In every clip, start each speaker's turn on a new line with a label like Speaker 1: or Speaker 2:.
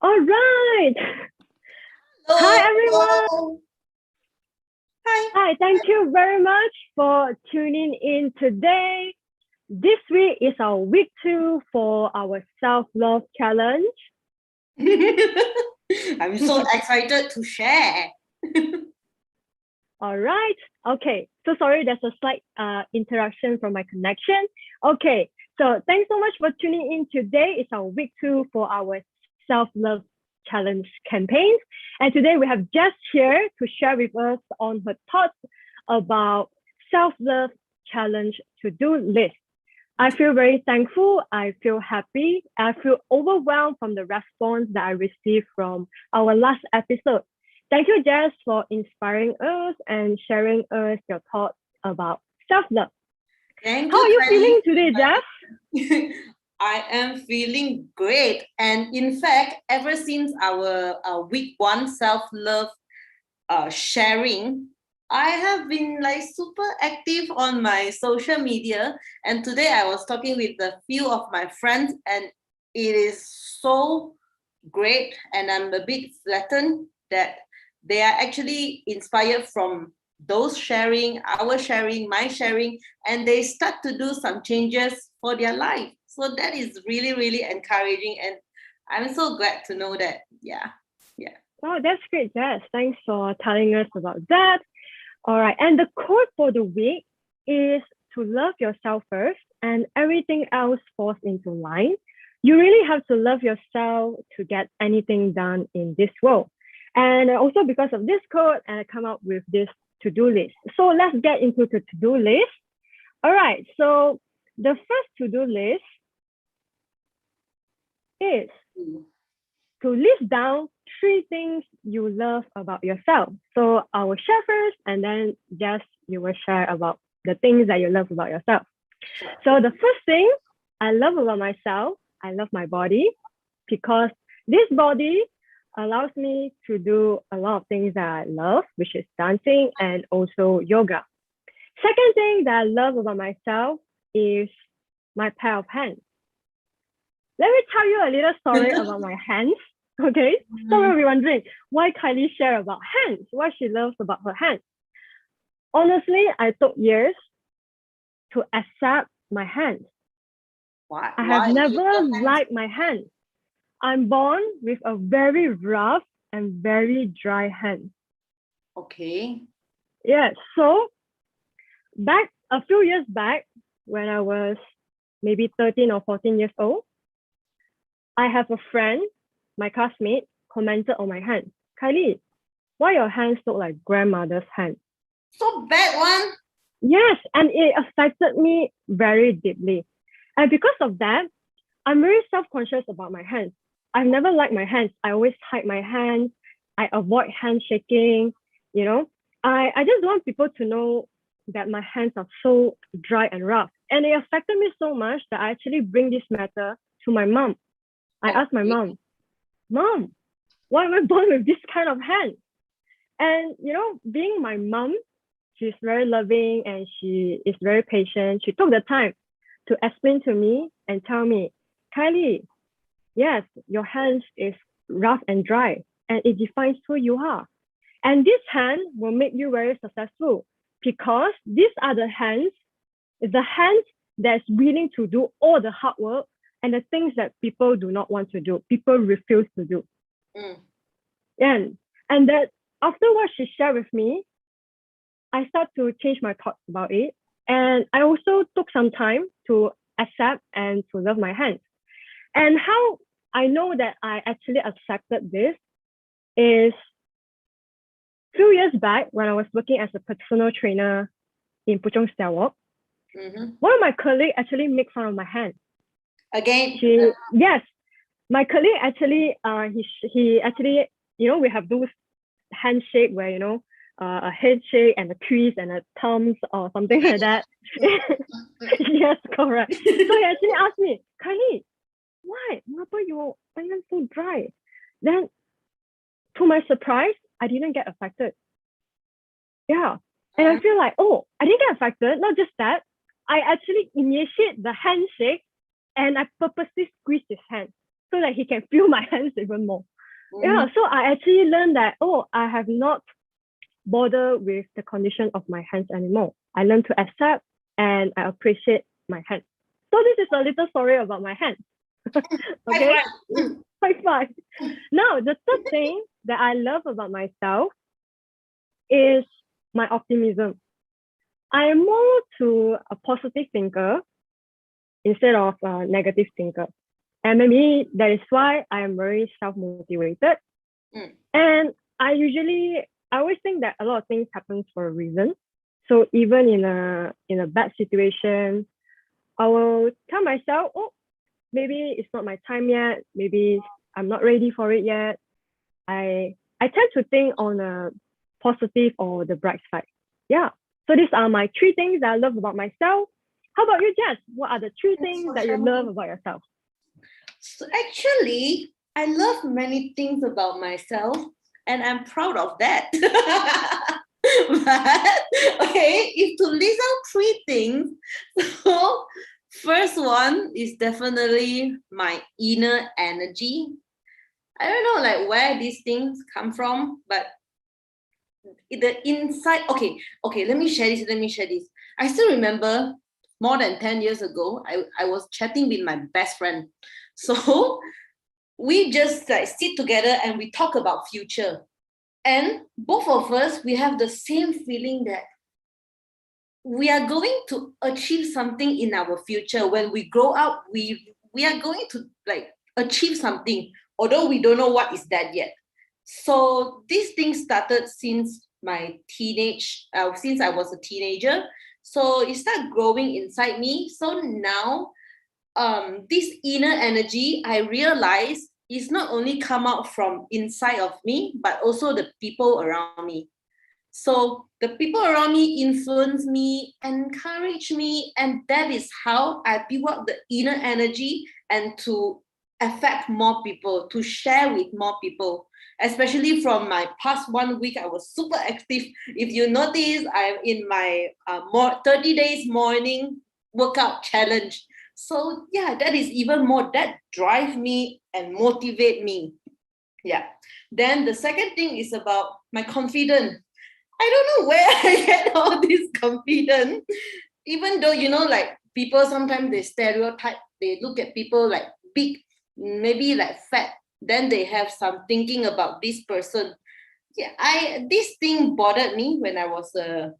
Speaker 1: All right. Hi, everyone.
Speaker 2: Hello. Hi.
Speaker 1: Hi, thank you very much for tuning in today. This week is our week 2 for our self-love challenge.
Speaker 2: I'm so excited to share.
Speaker 1: All right. Okay. So sorry, there's a slight interruption from my connection. Okay. So thanks so much for tuning in today. It's our week 2 for our self-love challenge campaigns. And today we have Jess here to share with us on her thoughts about self-love challenge to-do list. I feel very thankful. I feel happy. I feel overwhelmed from the response that I received from our last episode. Thank you, Jess, for inspiring us and sharing us your thoughts about self-love.
Speaker 2: Thank
Speaker 1: How
Speaker 2: you,
Speaker 1: are you
Speaker 2: Kylie.
Speaker 1: feeling today, Jess?
Speaker 2: I am feeling great. And in fact, ever since our week 1 self-love sharing, I have been like super active on my social media. And today I was talking with a few of my friends, and it is so great. And I'm a bit flattered that they are actually inspired from those sharing, our sharing, my sharing, and they start to do some changes for their life. So that is really, really encouraging. And I'm so glad to know that. Yeah.
Speaker 1: Oh, that's great, Jess. Thanks for telling us about that. All right. And the quote for the week is to love yourself first and everything else falls into line. You really have to love yourself to get anything done in this world. And also because of this quote, I come up with this to-do list. So let's get into the to-do list. All right. So the first to-do list is to list down 3 things you love about yourself. So I will share first, and then just you will share about the things that you love about yourself. So the first thing I love about myself, I love my body, because this body allows me to do a lot of things that I love, which is dancing and also yoga. Second thing that I love about myself is my pair of hands. Let me tell you a little story about my hands. Okay, so you'll be wondering why Kylie share about hands, what she loves about her hands. Honestly, I took years to accept my hands.
Speaker 2: Why?
Speaker 1: I have never liked my hands. I'm born with a very rough and very dry hand.
Speaker 2: Okay.
Speaker 1: Yeah, so back a few years back, when I was maybe 13 or 14 years old, I have a friend, my classmate, commented on my hands. Kylie, why your hands look like grandmother's hands?
Speaker 2: So bad one?
Speaker 1: Yes, and it affected me very deeply. And because of that, I'm very self-conscious about my hands. I've never liked my hands. I always hide my hands. I avoid handshaking, you know. I just want people to know that my hands are so dry and rough. And it affected me so much that I actually bring this matter to my mom. I asked my mom, why am I born with this kind of hand? And, you know, being my mom, she's very loving and she is very patient. She took the time to explain to me and tell me, Kylie, yes, your hands is rough and dry and it defines who you are. And this hand will make you very successful because these are the hands that's willing to do all the hard work and the things that people do not want to do, people refuse to do. And that after what she shared with me, I start to change my thoughts about it. And I also took some time to accept and to love my hands. And how I know that I actually accepted this is a few years back when I was working as a personal trainer in Puchong Sarawak. One of my colleagues actually made fun of my hand.
Speaker 2: Again?
Speaker 1: Yes, my colleague actually, he actually, you know, we have those handshake where, you know, a headshake and a kiss and a thumbs or something like that. Yes, correct. So he actually asked me, Kylie, why? Mengapa your hands so dry? Then, to my surprise, I didn't get affected. Yeah. And I feel like, oh, I didn't get affected. Not just that, I actually initiate the handshake and I purposely squeeze his hand. so that he can feel my hands even more. Yeah, so I actually learned that, I have not bothered with the condition of my hands anymore. I learned to accept and I appreciate my hands. So this is a little story about my hands. Okay, high five. Now, the third thing that I love about myself is my optimism. I am more to a positive thinker instead of a negative thinker. And maybe that is why I am very self-motivated. And I always think that a lot of things happen for a reason. So even in a bad situation, I will tell myself, maybe it's not my time yet. Maybe I'm not ready for it yet. I tend to think on a positive or the bright side. Yeah. So these are my 3 things that I love about myself. How about you, Jess? What are the 3 things that you love about yourself?
Speaker 2: So actually, I love many things about myself, and I'm proud of that. But okay, if to list out 3 things, so first one is definitely my inner energy. I don't know like where these things come from, but the inside. Okay, let me share this. I still remember more than 10 years ago, I was chatting with my best friend. So we just like sit together and we talk about future. And both of us, we have the same feeling that we are going to achieve something in our future. When we grow up, we are going to like achieve something, although we don't know what is that yet. So this thing started since my since I was a teenager. So it started growing inside me. So now, this inner energy, I realized, is not only come out from inside of me, but also the people around me. So the people around me influence me, encourage me, and that is how I build up the inner energy and to affect more people, to share with more people. Especially from my past 1 week, I was super active. If you notice, I'm in my 30 days morning workout challenge. So yeah, that is even more, that drive me and motivate me. Yeah. Then the second thing is about my confidence. I don't know where I get all this confidence. Even though, like people sometimes they stereotype, they look at people like big, maybe like fat, then they have some thinking about this person. Yeah, this thing bothered me when I was a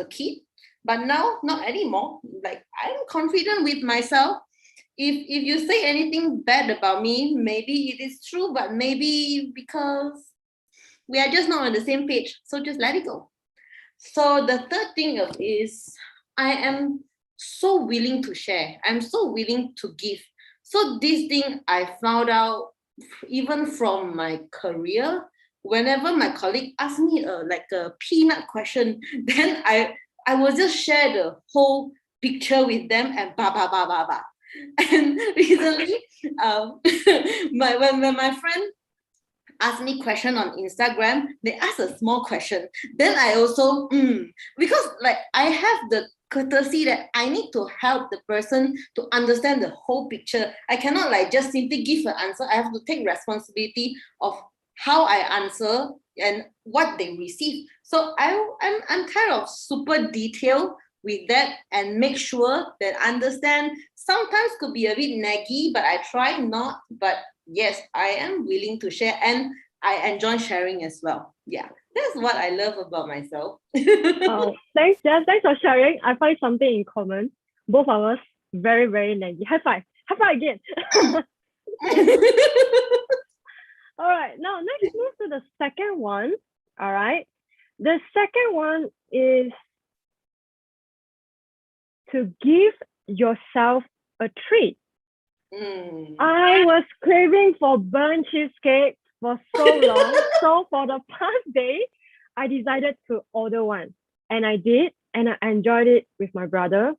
Speaker 2: kid, but now not anymore. Like I'm confident with myself. If you say anything bad about me, maybe it is true, but maybe because we are just not on the same page, so just let it go. So the third thing is I am so willing to share. I'm so willing to give. So this thing I found out even from my career. Whenever my colleague asks me like a peanut question, then I will just share the whole picture with them and ba ba ba ba ba. And recently, when my friend ask me question on Instagram, they ask a small question. Then I also, because like I have the courtesy that I need to help the person to understand the whole picture. I cannot like just simply give an answer. I have to take responsibility of how I answer and what they receive. So I'm kind of super detailed with that and make sure that understand. Sometimes could be a bit naggy, but I try not. But yes, I am willing to share and I enjoy sharing as well. Yeah, that's what I love about myself.
Speaker 1: Oh, thanks, Jess. Thanks for sharing. I find something in common. Both of us very, very naggy. High five. High five again. All right. Now let's move to the second one. All right. The second one is to give yourself a treat. I was craving for burnt cheesecake for so long. So for the past day, I decided to order one. And I did. And I enjoyed it with my brother.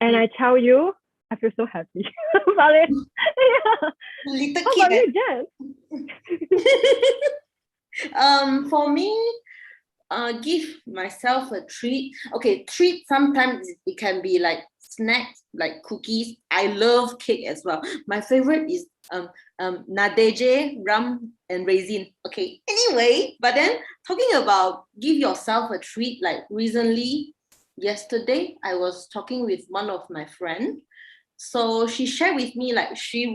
Speaker 1: And I tell you, I feel so happy about it. Yeah.
Speaker 2: Little
Speaker 1: How
Speaker 2: kid.
Speaker 1: about you, Jess?
Speaker 2: For me, give myself a treat. Okay, treat sometimes it can be like snacks like cookies. I love cake as well. My favorite is Nadege, rum and raisin. Okay, anyway, but then talking about give yourself a treat, like recently, yesterday, I was talking with one of my friends. So she shared with me like she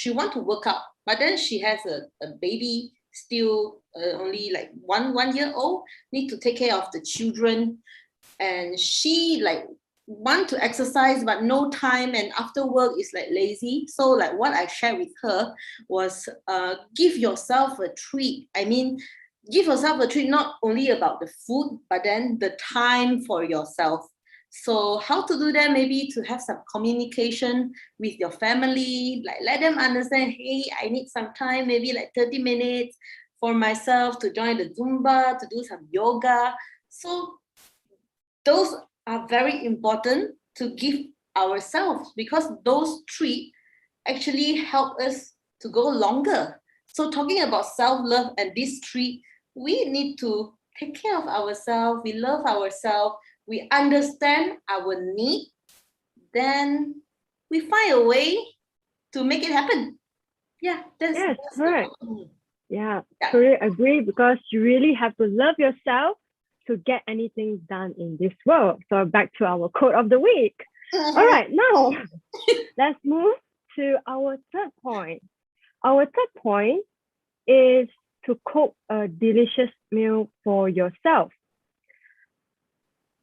Speaker 2: want to work out, but then she has a baby still only like one year old, need to take care of the children, and she like want to exercise but no time, and after work is like lazy. So like what I shared with her was give yourself a treat. I mean, give yourself a treat, not only about the food but then the time for yourself. So how to do that? Maybe to have some communication with your family, like let them understand, hey, I need some time, maybe like 30 minutes for myself to join the Zumba, to do some yoga. So those are very important to give ourselves, because those three actually help us to go longer. So talking about self-love and these three, we need to take care of ourselves, we love ourselves, we understand our need, then we find a way to make it happen. Yeah,
Speaker 1: Yes,
Speaker 2: that's
Speaker 1: correct.
Speaker 2: the
Speaker 1: Yeah,
Speaker 2: Yeah.
Speaker 1: totally agree, because you really have to love yourself to get anything done in this world. So back to our quote of the week. All right, now let's move to our third point. Our third point is to cook a delicious meal for yourself.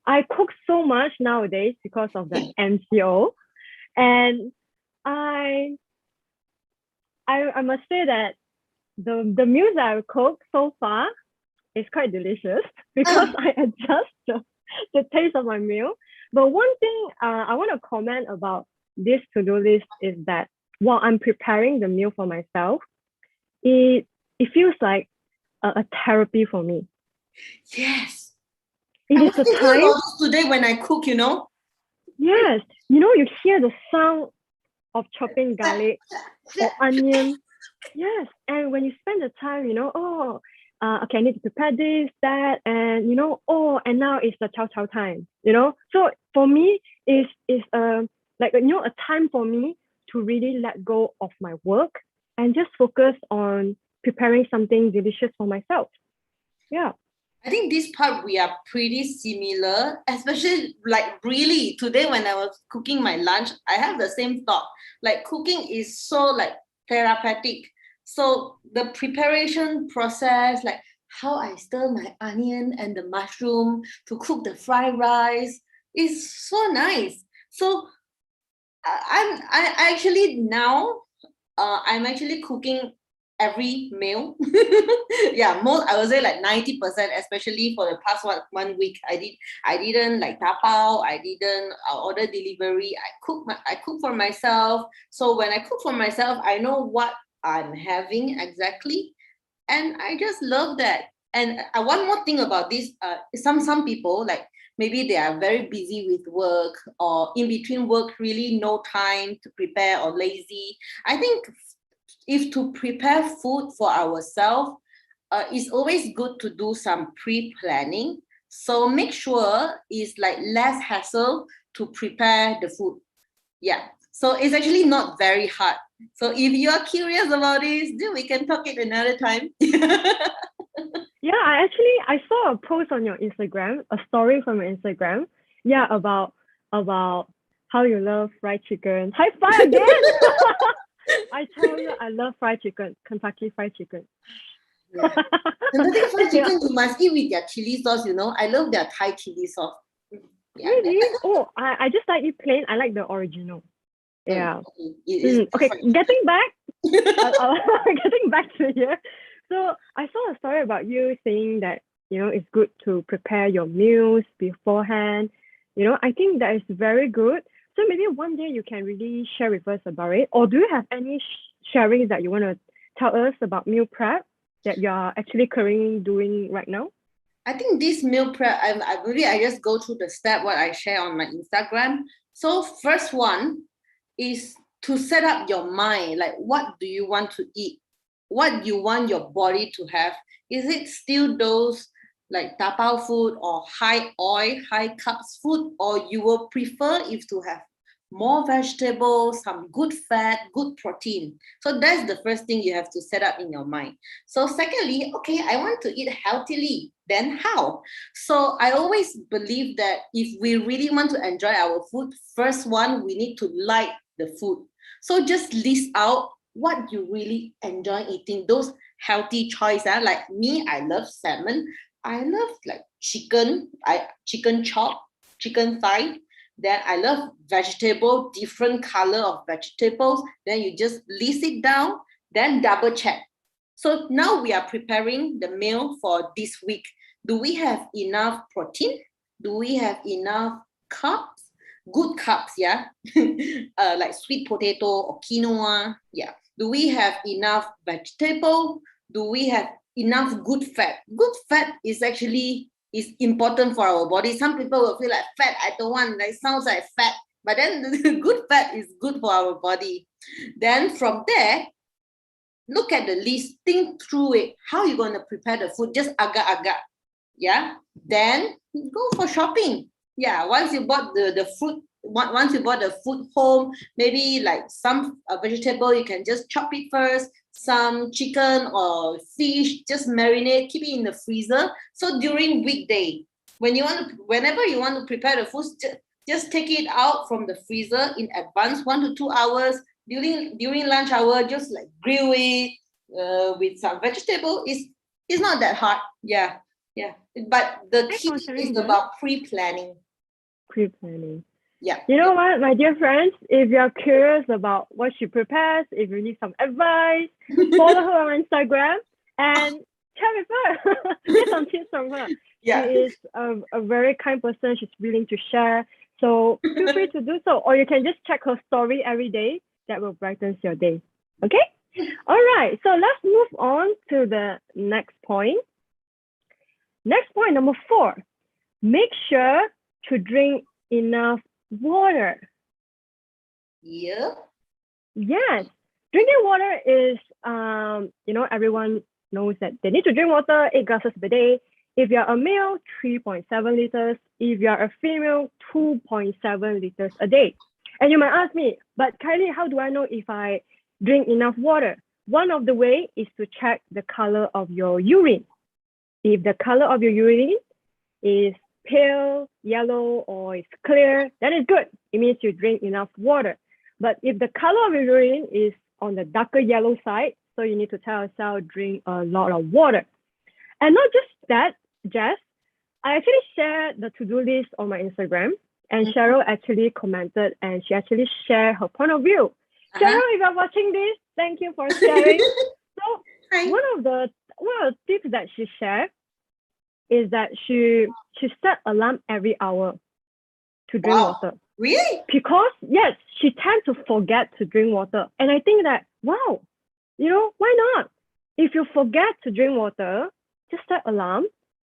Speaker 1: I cook so much nowadays because of the MCO, and I I must say that the meals that I cook so far is quite delicious because I adjust the taste of my meal. But one thing I want to comment about this to-do list is that while I'm preparing the meal for myself, it feels like a therapy for me.
Speaker 2: Yes.
Speaker 1: It
Speaker 2: I
Speaker 1: is
Speaker 2: was
Speaker 1: the
Speaker 2: thinking
Speaker 1: time.
Speaker 2: about this today when I cook, you know.
Speaker 1: Yes, you hear the sound of chopping garlic or onion. Yes, and when you spend the time, okay, I need to prepare this, that, and and now it's the chow chow time. So for me, is like a time for me to really let go of my work and just focus on preparing something delicious for myself. Yeah.
Speaker 2: I think this part we are pretty similar, especially like really today when I was cooking my lunch, I have the same thought. Like cooking is so like therapeutic. So the preparation process, like how I stir my onion and the mushroom to cook the fried rice is so nice. So I actually now I'm actually cooking every meal. Yeah, most I would say like 90%, especially for the past 1 week. I didn't like tapao, I didn't order delivery. I cook for myself. So when I cook for myself, I know what I'm having exactly. And I just love that. And one more thing about this, some people like maybe they are very busy with work, or in between work really no time to prepare or lazy. I think if to prepare food for ourselves, it's always good to do some pre-planning. So make sure it's like less hassle to prepare the food. Yeah. So it's actually not very hard. So if you are curious about this, then we can talk it another time.
Speaker 1: Yeah, I saw a post on your Instagram, a story from your Instagram. Yeah, about how you love fried chicken. High five again! I tell you, I love fried chicken, Kentucky Fried Chicken.
Speaker 2: Yeah. Kentucky Fried
Speaker 1: Yeah,
Speaker 2: Chicken, you must eat with their chili sauce, you know. I love their Thai chili sauce. Yeah.
Speaker 1: really? Oh, I just like it plain. I like the original. Yeah.
Speaker 2: Okay. It is
Speaker 1: Okay,
Speaker 2: different.
Speaker 1: getting back, getting back to here. So I saw a story about you saying that it's good to prepare your meals beforehand. I think that is very good. So maybe one day you can really share with us about it. Or do you have any sharing that you want to tell us about meal prep that you are actually currently doing right now?
Speaker 2: I think this meal prep, I just go through the step what I share on my Instagram. So first one is to set up your mind, like what do you want to eat? What you want your body to have? Is it still those like tapao food or high oil, high carbs food, or you will prefer if to have more vegetables, some good fat, good protein. So that's the first thing you have to set up in your mind. So secondly, okay, I want to eat healthily. Then how? So I always believe that if we really want to enjoy our food, first one, we need to like the food. So just list out what you really enjoy eating, those healthy choice. Like me, I love salmon. I love like chicken, chicken chop, chicken thigh. Then I love vegetable, different color of vegetables. Then you just list it down, then double check. So now we are preparing the meal for this week. Do we have enough protein? Do we have enough carbs? Good carbs, yeah. Like sweet potato or quinoa, yeah. Do we have enough vegetable? Do we have enough good fat? Good fat is actually important for our body. Some people will feel like fat, I don't want, that sounds like fat. But then the good fat is good for our body. Then from there, look at the list, think through it. How are you going to prepare the food? Just agak-agak. Yeah. Then go for shopping. Yeah. Once you bought the fruit, once you bought the food home, maybe like some vegetable, you can just chop it first. Some chicken or fish, just marinate, keep it in the freezer. So during weekday, whenever you want to prepare the food, just take it out from the freezer in advance, 1 to 2 hours. During lunch hour, just like grill it with some vegetable. It's not that hard. Yeah. But the key is about pre-planning.
Speaker 1: Pre-planning.
Speaker 2: Yeah.
Speaker 1: You know what, my dear friends, if you're curious about what she prepares, if you need some advice, follow her on Instagram and chat with her. Get some tips from her.
Speaker 2: Yeah.
Speaker 1: She is a very kind person. She's willing to share. So feel free to do so. Or you can just check her story every day. That will brighten your day. Okay? All right. So let's move on to the next point. Next point, number 4. Make sure to drink enough water.
Speaker 2: Yeah.
Speaker 1: Yes. Drinking water is, everyone knows that they need to drink water 8 glasses per day. If you're a male, 3.7 liters. If you're a female, 2.7 liters a day. And you might ask me, but Kylie, how do I know if I drink enough water? One of the ways is to check the color of your urine. If the color of your urine is pale, yellow, or it's clear, that is good. It means you drink enough water. But if the color of your urine is on the darker yellow side, so you need to tell yourself drink a lot of water. And not just that, Jess, I actually shared the to-do list on my Instagram, and Cheryl actually commented and she actually shared her point of view. Cheryl, if you're watching this, thank you for sharing. So one of the tips that she shared is that she set alarm every hour to drink water.
Speaker 2: Really?
Speaker 1: Because yes, she tends to forget to drink water. And I think that, wow, why not? If you forget to drink water, just set alarm.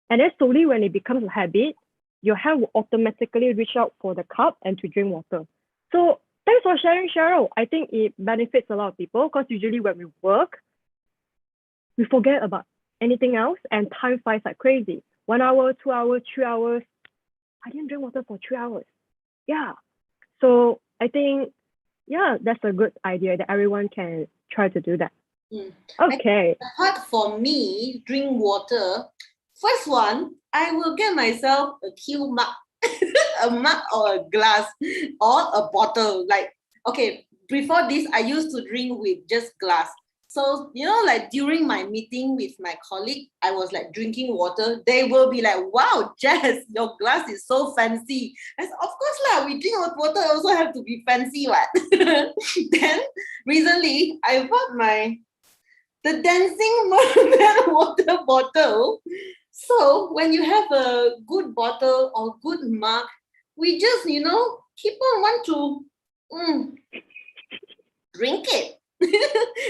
Speaker 1: And then slowly when it becomes a habit, your hand will automatically reach out for the cup and to drink water. So thanks for sharing, Cheryl. I think it benefits a lot of people because usually when we work, we forget about anything else and time flies like crazy. 1 hour, 2 hours, 3 hours. I didn't drink water for 3 hours. Yeah. So I think, that's a good idea that everyone can try to do that. Okay.
Speaker 2: Apart for me, drink water. First one, I will get myself a cue mug, a mug or a glass or a bottle. Like, okay, before this, I used to drink with just glass. So, like during my meeting with my colleague, I was like drinking water. They will be like, wow, Jess, your glass is so fancy. I said, of course lah, we drink water also have to be fancy, what? Then recently, I bought the Dancing Mermaid water bottle. So when you have a good bottle or good mug, we just, keep on want to drink it.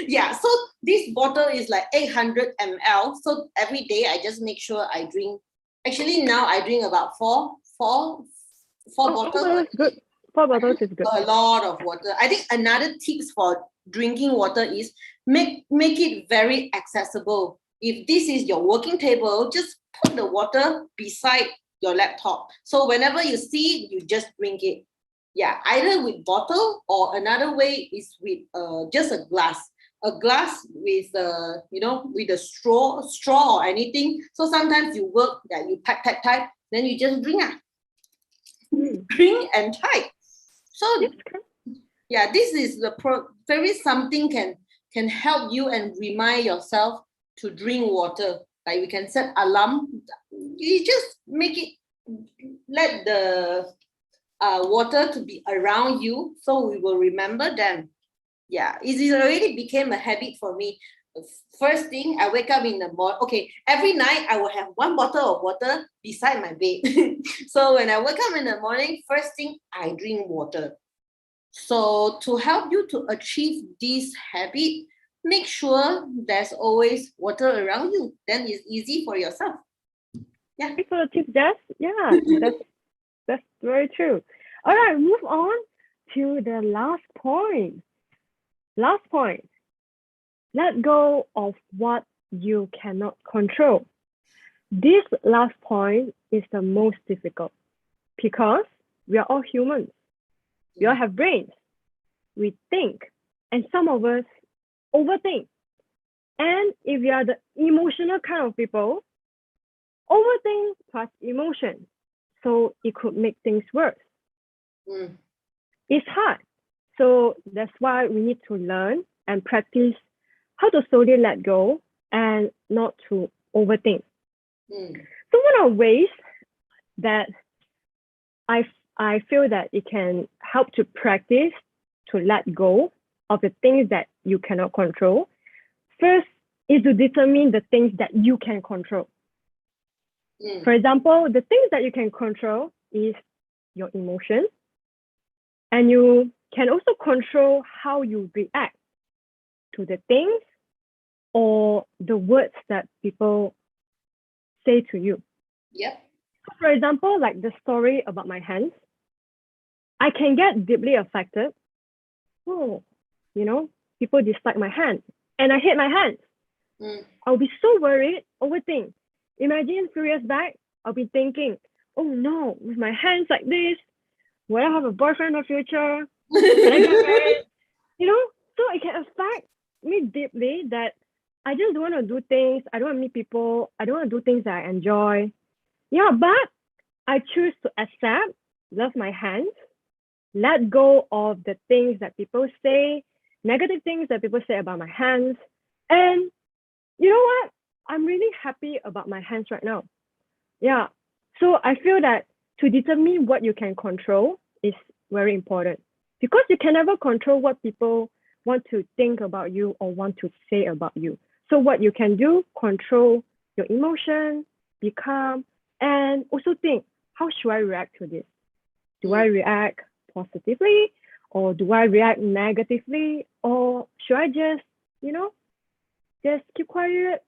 Speaker 2: Yeah, so this bottle is like 800 ml. So every day I just make sure I drink. Actually, now I drink about four bottles.
Speaker 1: Good. 4 bottles is good.
Speaker 2: A lot of water. I think another tips for drinking water is make it very accessible. If this is your working table, just put the water beside your laptop. So whenever you see it, you just drink it. Yeah, either with bottle or another way is with just a glass. A glass with with a straw or anything. So sometimes you work that you type, then you just drink drink and type. So yeah, this is very something can help you and remind yourself to drink water. Like we can set alarm. You just make it, let the water to be around you, so we will remember them. Yeah, it is already became a habit for me. First thing, I wake up in the morning. Okay, every night I will have one bottle of water beside my bed. So when I wake up in the morning, first thing I drink water. So to help you to achieve this habit, make sure there's always water around you. Then it's easy for yourself. Yeah.
Speaker 1: Thanks for the tip, Jess. Yeah, that's very true. All right, move on to the last point. Last point. Let go of what you cannot control. This last point is the most difficult because we are all humans. We all have brains. We think, and some of us overthink. And if you are the emotional kind of people, overthink plus emotion. So it could make things worse. It's hard. So that's why we need to learn and practice how to slowly let go and not to overthink. So one of the ways that I feel that it can help to practice to let go of the things that you cannot control. First is to determine the things that you can control. For example, the things that you can control is your emotions, and you can also control how you react to the things or the words that people say to you.
Speaker 2: Yep.
Speaker 1: For example, like the story about my hands, I can get deeply affected. Oh, people dislike my hands and I hate my hands. I'll be so worried, overthink. Imagine 3 years back, I'll be thinking, oh no, with my hands like this, will I have a boyfriend in the future? Can I get married? So it can affect me deeply that I just don't want to do things. I don't want to meet people. I don't want to do things that I enjoy. Yeah, but I choose to accept, love my hands, let go of the things that people say, negative things that people say about my hands. And you know what? I'm really happy about my hands right now. Yeah. So I feel that to determine what you can control is very important because you can never control what people want to think about you or want to say about you. So what you can do, control your emotion, be calm, and also think, how should I react to this? Do I react positively or do I react negatively? Or should I just keep quiet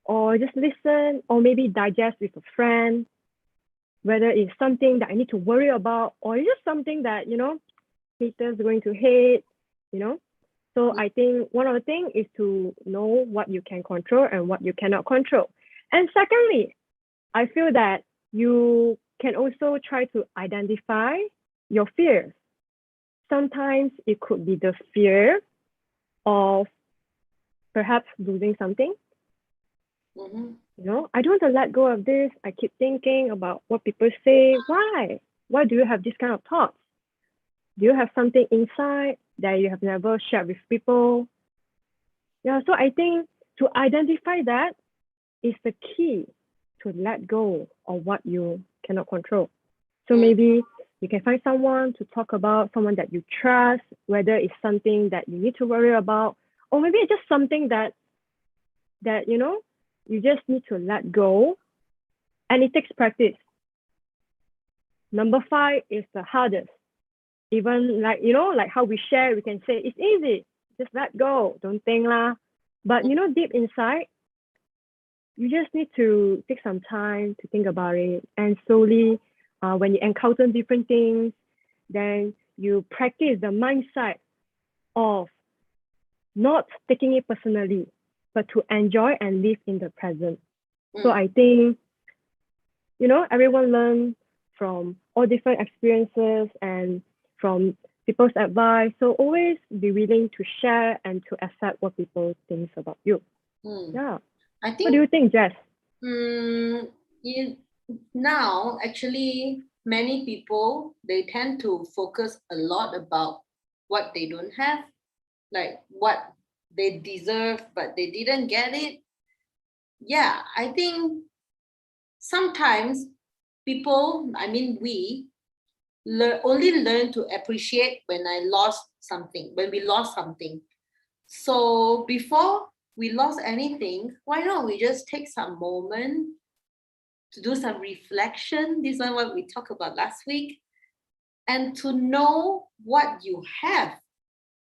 Speaker 1: or just listen or maybe digest with a friend, whether it's something that I need to worry about or it's just something that, haters are going to hate, So I think one of the things is to know what you can control and what you cannot control. And secondly, I feel that you can also try to identify your fears. Sometimes it could be the fear of perhaps losing something. I don't want to let go of this. I keep thinking about what people say. Why? Why do you have this kind of thoughts? Do you have something inside that you have never shared with people? Yeah, so I think to identify that is the key to let go of what you cannot control. So maybe you can find someone to talk about, someone that you trust, whether it's something that you need to worry about, or maybe it's just something that you just need to let go, and it takes practice. Number 5 is the hardest. Even like how we share, we can say it's easy, just let go, don't think lah. But deep inside, you just need to take some time to think about it, and slowly, when you encounter different things, then you practice the mindset of not taking it personally, but to enjoy and live in the present. So I think, everyone learns from all different experiences, and from people's advice. So always be willing to share and to accept what people think about you. Yeah.
Speaker 2: I
Speaker 1: What do
Speaker 2: think
Speaker 1: you think, Jess?
Speaker 2: now actually many people, they tend to focus a lot about what they don't have, like what they deserve but they didn't get it. Yeah, I think sometimes people, I mean we only learn to appreciate when we lost something. So before we lost anything, why not we just take some moment to do some reflection? This is what we talked about last week, and to know what you have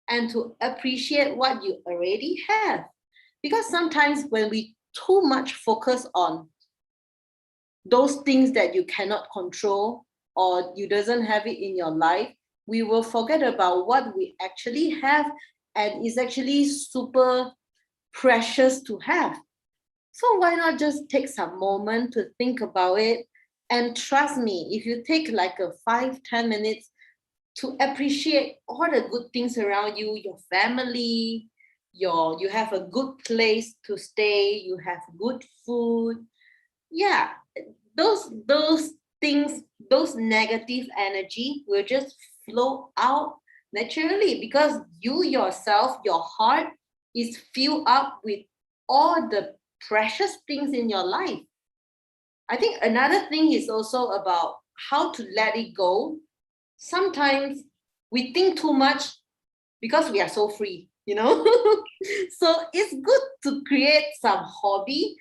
Speaker 2: and to appreciate what you already have. Because sometimes when we too much focus on those things that you cannot control or you doesn't have it in your life, we will forget about what we actually have and is actually super precious to have. So why not just take some moment to think about it? And trust me, if you take like a 5-10 minutes to appreciate all the good things around you, your family, you have a good place to stay, you have good food. Yeah, those things, those negative energy will just flow out naturally because you yourself, your heart is filled up with all the precious things in your life. I think another thing is also about how to let it go. Sometimes we think too much because we are so free, you know? So it's good to create some hobby.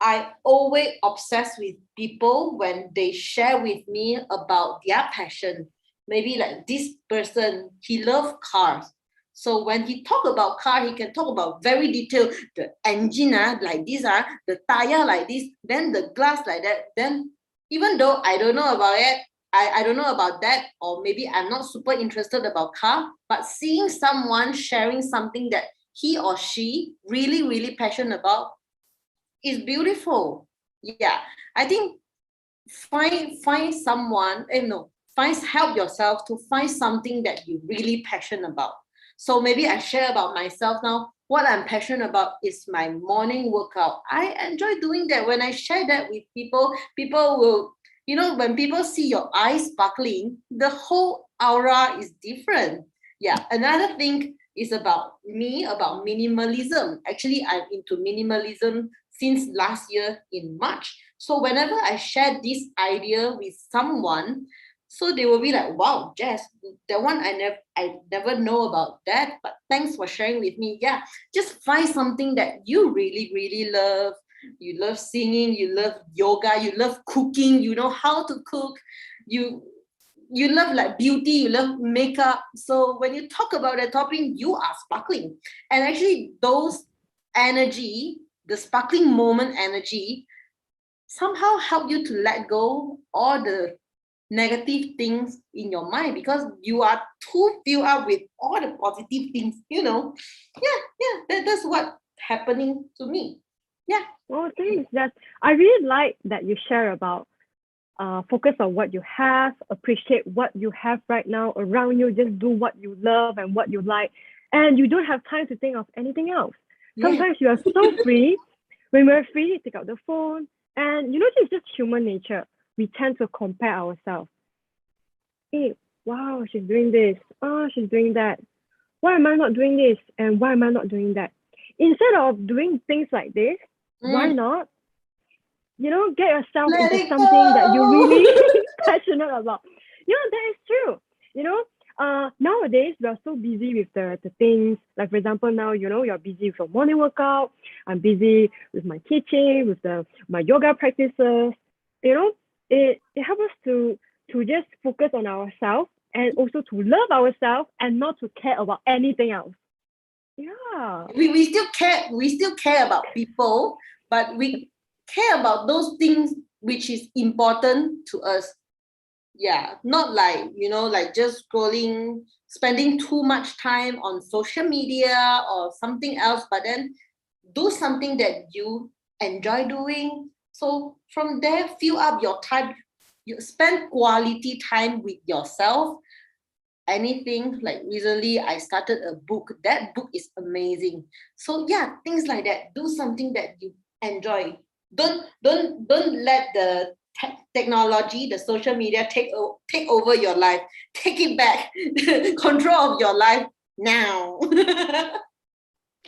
Speaker 2: I always obsess with people when they share with me about their passion. Maybe like this person, he loves cars. So when he talk about car, he can talk about very detailed, the engine like this, the tire like this, then the glass like that. Then even though I don't know about it, I don't know about that, or maybe I'm not super interested about car, but seeing someone sharing something that he or she really, really passionate about is beautiful. Yeah, I think find someone, help yourself to find something that you really passionate about. So maybe I share about myself now. What I'm passionate about is my morning workout. I enjoy doing that. When I share that with people, people will, when people see your eyes sparkling, the whole aura is different. Yeah, another thing is about me, about minimalism. Actually, I'm into minimalism since last year in March. So whenever I share this idea with someone, so they will be like, wow, Jess, that one I never know about that, but thanks for sharing with me. Yeah, just find something that you really, really love. You love singing, you love yoga, you love cooking, you know how to cook, you love like beauty, you love makeup. So when you talk about that topic, you are sparkling. And actually those energy, the sparkling moment energy, somehow help you to let go all the negative things in your mind because you are too filled up with all the positive things, that's what happening to me. Yeah.
Speaker 1: Well, thanks. I really like that you share about focus on what you have, appreciate what you have right now around you, just do what you love and what you like, and you don't have time to think of anything else. Sometimes you are so free. When we're free, you take out the phone, and it's just human nature. We tend to compare ourselves. Hey, wow, she's doing this. Oh, she's doing that. Why am I not doing this? And why am I not doing that? Instead of doing things like this, why not get yourself
Speaker 2: Let
Speaker 1: into
Speaker 2: it
Speaker 1: something that you're
Speaker 2: go.
Speaker 1: really passionate about. That is true. Nowadays we are so busy with the things. Like for example, now you're busy with your morning workout. I'm busy with my teaching, with my yoga practices. It helps us to just focus on ourselves and also to love ourselves and not to care about anything else. Yeah.
Speaker 2: We still care about people, but we care about those things which is important to us. Yeah, not like like just scrolling, spending too much time on social media or something else, but then do something that you enjoy doing. So from there, fill up your time. You spend quality time with yourself. anything. Like recently I started a book. That book is amazing. So yeah, things like that. Do something that you enjoy. Don't let the technology, the social media take over your life. Take it back. Control of your life now.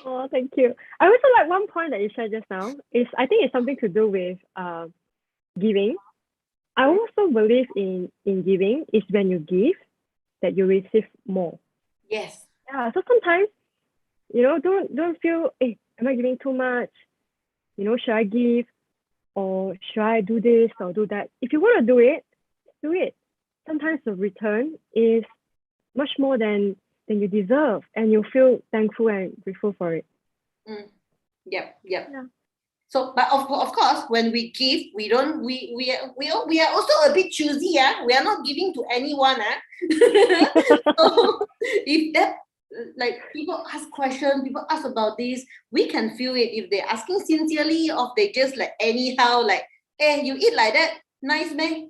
Speaker 1: Oh, thank you. I also like one point that you shared just now is I think it's something to do with giving. I also believe in giving is when you give that you receive more.
Speaker 2: Yes.
Speaker 1: Yeah. So sometimes, don't feel, hey, am I giving too much? Should I give or should I do this or do that? If you want to do it, do it. Sometimes the return is much more than you deserve, and you feel thankful and grateful for it.
Speaker 2: Yep.
Speaker 1: Yeah.
Speaker 2: So, but of course, when we give, we are also a bit choosy. We are not giving to anyone. So if that, like, people ask questions, people ask about this, we can feel it if they're asking sincerely or they just like anyhow, like, hey, you eat like that, nice man,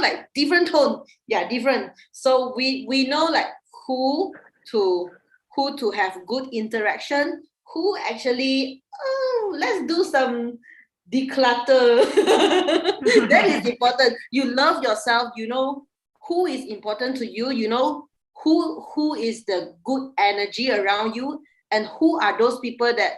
Speaker 2: like different tone. Yeah, different. So we know like who to have good interaction, who actually, let's do some declutter. That is important. You love yourself, you know who is important to you, you know who is the good energy around you, and who are those people that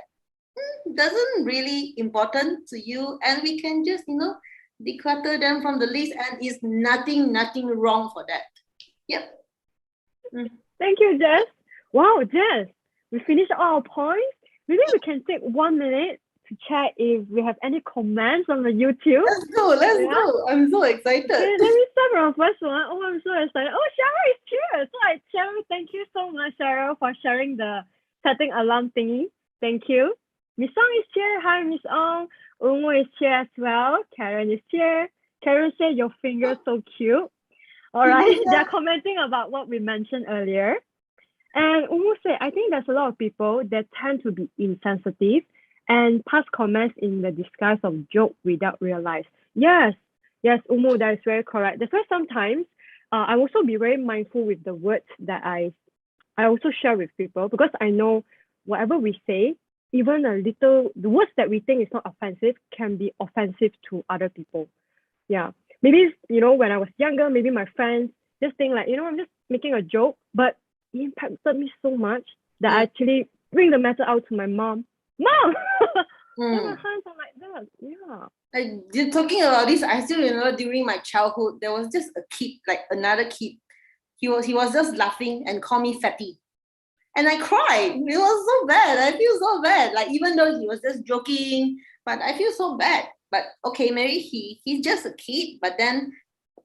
Speaker 2: doesn't really important to you, and we can just declutter them from the list, and is nothing wrong for that. Yep.
Speaker 1: Thank you, Jess. Wow, Jess, we finished all our points. Maybe we can take 1 minute to check if we have any comments on the YouTube.
Speaker 2: Let's go. I'm so excited.
Speaker 1: Okay, let me start from first one. Oh, I'm so excited. Oh, Cheryl is here. So, Cheryl, thank you so much, Cheryl, for sharing the setting alarm thingy. Thank you. Miss Ong is here. Hi, Miss Ong. Umo is here as well. Karen is here. Karen said your finger's so cute. All right, they're commenting about what we mentioned earlier. And Umu said, I think there's a lot of people that tend to be insensitive and pass comments in the disguise of joke without realize. Yes, Umu, that is very correct. That's why sometimes I also be very mindful with the words that I also share with people, because I know whatever we say, even the words that we think is not offensive can be offensive to other people. Yeah. Maybe, when I was younger, maybe my friends just think like, I'm just making a joke, but it impacted me so much that I actually bring the matter out to my mom. Mom! My hands are like that. Yeah.
Speaker 2: You're talking about this, I still remember during my childhood, there was just a kid, like another kid. He was just laughing and called me fatty. And I cried. It was so bad. I feel so bad. Like, even though he was just joking, but I feel so bad. But okay, maybe he's just a kid. But then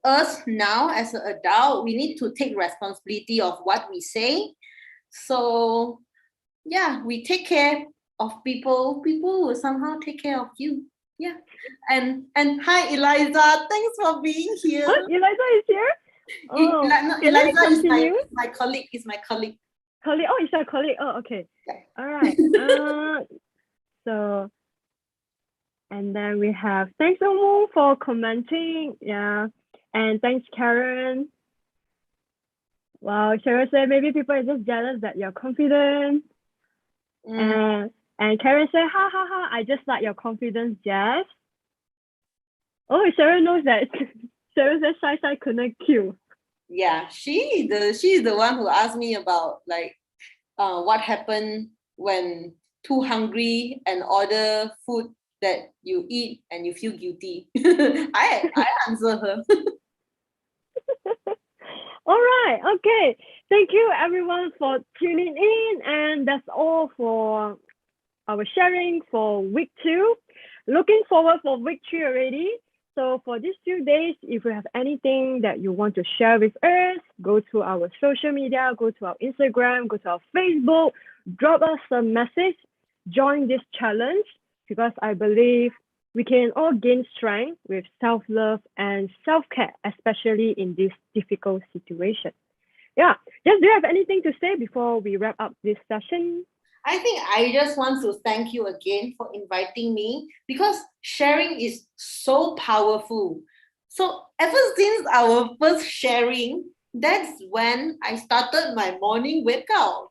Speaker 2: us now as an adult, we need to take responsibility of what we say. So yeah, we take care of people. People will somehow take care of you. Yeah. And hi, Eliza. Thanks for being here.
Speaker 1: Huh? Eliza is here? Oh,
Speaker 2: Eliza is my colleague. Is my colleague.
Speaker 1: Colleague? Oh, it's your colleague. Oh, okay.
Speaker 2: Yeah.
Speaker 1: All right. So, and then we have, thanks Omo for commenting. Yeah. And thanks, Karen. Wow, Cheryl said maybe people are just jealous that you're confident. And Karen said, ha ha ha, I just like your confidence, Jess. Oh, Cheryl knows that. Cheryl said Shy couldn't queue.
Speaker 2: Yeah, she's the one who asked me about like what happened when too hungry and order food that you eat and you feel guilty. I answer her.
Speaker 1: All right, okay. Thank you everyone for tuning in, and that's all for our sharing for week 2. Looking forward for week 3 already. So for these few days, if you have anything that you want to share with us, go to our social media, go to our Instagram, go to our Facebook, drop us a message, join this challenge, because I believe we can all gain strength with self-love and self-care, especially in this difficult situation. Yeah, Jess, do you have anything to say before we wrap up this session?
Speaker 2: I think I just want to thank you again for inviting me, because sharing is so powerful. So ever since our first sharing, that's when I started my morning workout.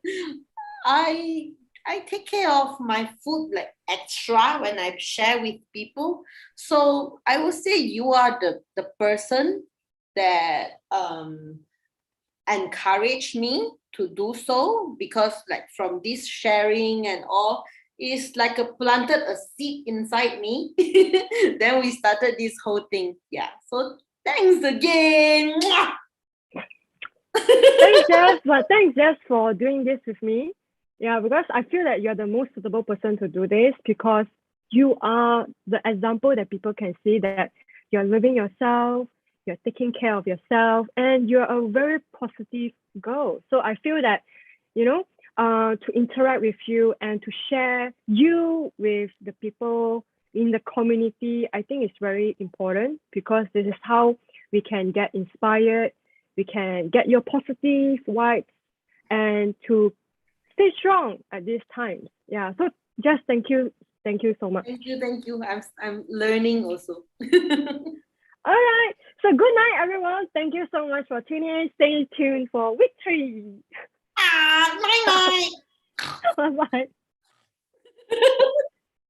Speaker 2: I I take care of my food like extra when I share with people. So I would say you are the person that encourage me to do so, because like from this sharing and all, it's like a planted a seed inside me. Then we started this whole thing. Yeah. So thanks again.
Speaker 1: Thanks, Jess. But thanks, Jess, for doing this with me. Yeah, because I feel that you're the most suitable person to do this because you are the example that people can see that you're living yourself, you're taking care of yourself, and you're a very positive girl. So I feel that, you know, to interact with you and to share you with the people in the community, I think it's very important because this is how we can get inspired, we can get your positive vibes and to stay strong at this time. Yeah. So just thank you. Thank you so much.
Speaker 2: Thank you, thank you. I'm learning also.
Speaker 1: All right. So good night, everyone. Thank you so much for tuning in. Stay tuned for week 3.
Speaker 2: Bye bye.
Speaker 1: Bye bye.